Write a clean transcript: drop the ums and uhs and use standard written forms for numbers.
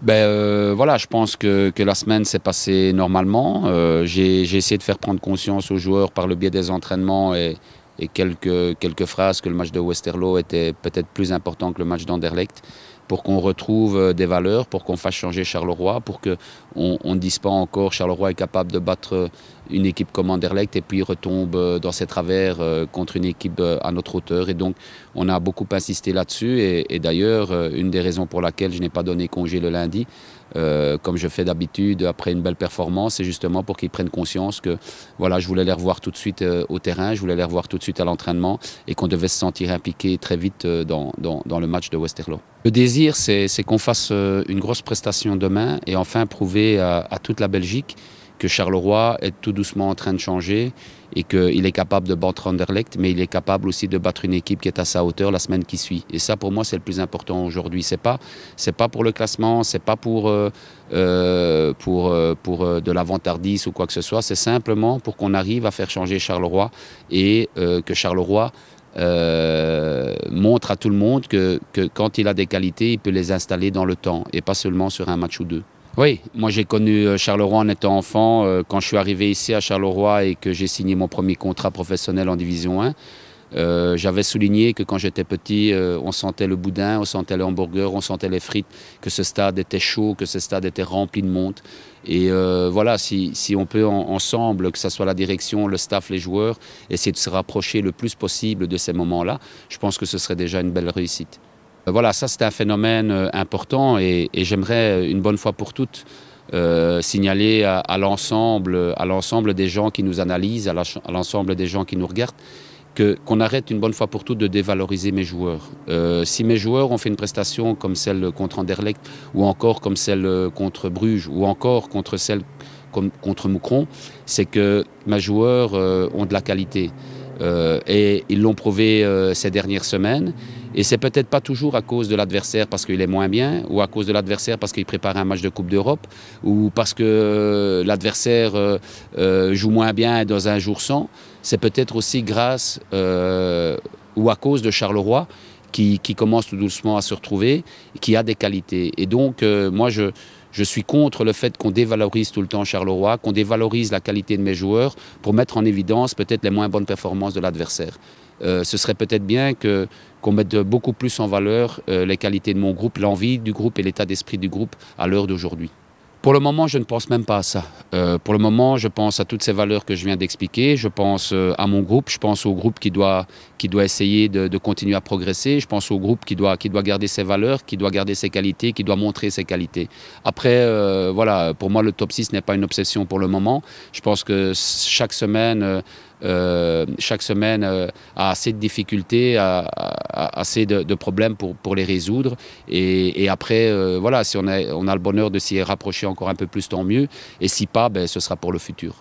Voilà, je pense que la semaine s'est passée normalement. J'ai essayé de faire prendre conscience aux joueurs par le biais des entraînements et quelques phrases que le match de Westerlo était peut-être plus important que le match d'Anderlecht, pour qu'on retrouve des valeurs, pour qu'on fasse changer Charleroi, pour qu'on ne dise pas encore Charleroi est capable de battre une équipe comme Anderlecht et puis retombe dans ses travers contre une équipe à notre hauteur. Et donc on a beaucoup insisté là-dessus et d'ailleurs une des raisons pour laquelle je n'ai pas donné congé le lundi, comme je fais d'habitude après une belle performance, c'est justement pour qu'ils prennent conscience que voilà, je voulais les revoir tout de suite au terrain, je voulais les revoir tout de suite à l'entraînement et qu'on devait se sentir impliqué très vite dans le match de Westerlo. Le désir, c'est qu'on fasse une grosse prestation demain et enfin prouver à toute la Belgique que Charleroi est tout doucement en train de changer et qu'il est capable de battre Anderlecht, mais il est capable aussi de battre une équipe qui est à sa hauteur la semaine qui suit. Et ça, pour moi, c'est le plus important aujourd'hui. C'est pas pour le classement, c'est pas pour de la vantardise ou quoi que ce soit. C'est simplement pour qu'on arrive à faire changer Charleroi et que Charleroi montre à tout le monde que quand il a des qualités, il peut les installer dans le temps et pas seulement sur un match ou deux. Oui, moi j'ai connu Charleroi en étant enfant. Quand je suis arrivé ici à Charleroi et que j'ai signé mon premier contrat professionnel en Division 1, j'avais souligné que quand j'étais petit, on sentait le boudin, on sentait le hamburger, on sentait les frites, que ce stade était chaud, que ce stade était rempli de monde. Et voilà, si on peut ensemble, que ce soit la direction, le staff, les joueurs, essayer de se rapprocher le plus possible de ces moments-là, je pense que ce serait déjà une belle réussite. Voilà, ça c'est un phénomène important et j'aimerais une bonne fois pour toutes signaler à l'ensemble des gens qui nous analysent, à l'ensemble des gens qui nous regardent, qu'on arrête une bonne fois pour toutes de dévaloriser mes joueurs. Si mes joueurs ont fait une prestation comme celle contre Anderlecht ou encore comme celle contre Bruges ou encore contre celle contre Moucron, c'est que mes joueurs ont de la qualité. Et ils l'ont prouvé ces dernières semaines. Et c'est peut-être pas toujours à cause de l'adversaire parce qu'il est moins bien, ou à cause de l'adversaire parce qu'il prépare un match de Coupe d'Europe, ou parce que l'adversaire joue moins bien dans un jour sans. C'est peut-être aussi grâce ou à cause de Charleroi qui commence tout doucement à se retrouver, qui a des qualités. Et donc moi je suis contre le fait qu'on dévalorise tout le temps Charleroi, qu'on dévalorise la qualité de mes joueurs pour mettre en évidence peut-être les moins bonnes performances de l'adversaire. Ce serait peut-être bien qu'on mette beaucoup plus en valeur les qualités de mon groupe, l'envie du groupe et l'état d'esprit du groupe à l'heure d'aujourd'hui. Pour le moment, je ne pense même pas à ça. Pour le moment, je pense à toutes ces valeurs que je viens d'expliquer. Je pense à mon groupe. Je pense au groupe qui doit essayer de continuer à progresser. Je pense au groupe qui doit garder ses valeurs, qui doit garder ses qualités, qui doit montrer ses qualités. Après, voilà, pour moi, le top 6 n'est pas une obsession pour le moment. Je pense que chaque semaine a assez de difficultés, assez de problèmes pour les résoudre. Et après, voilà, si on a le bonheur de s'y rapprocher encore un peu plus, tant mieux. Et si pas, ce sera pour le futur.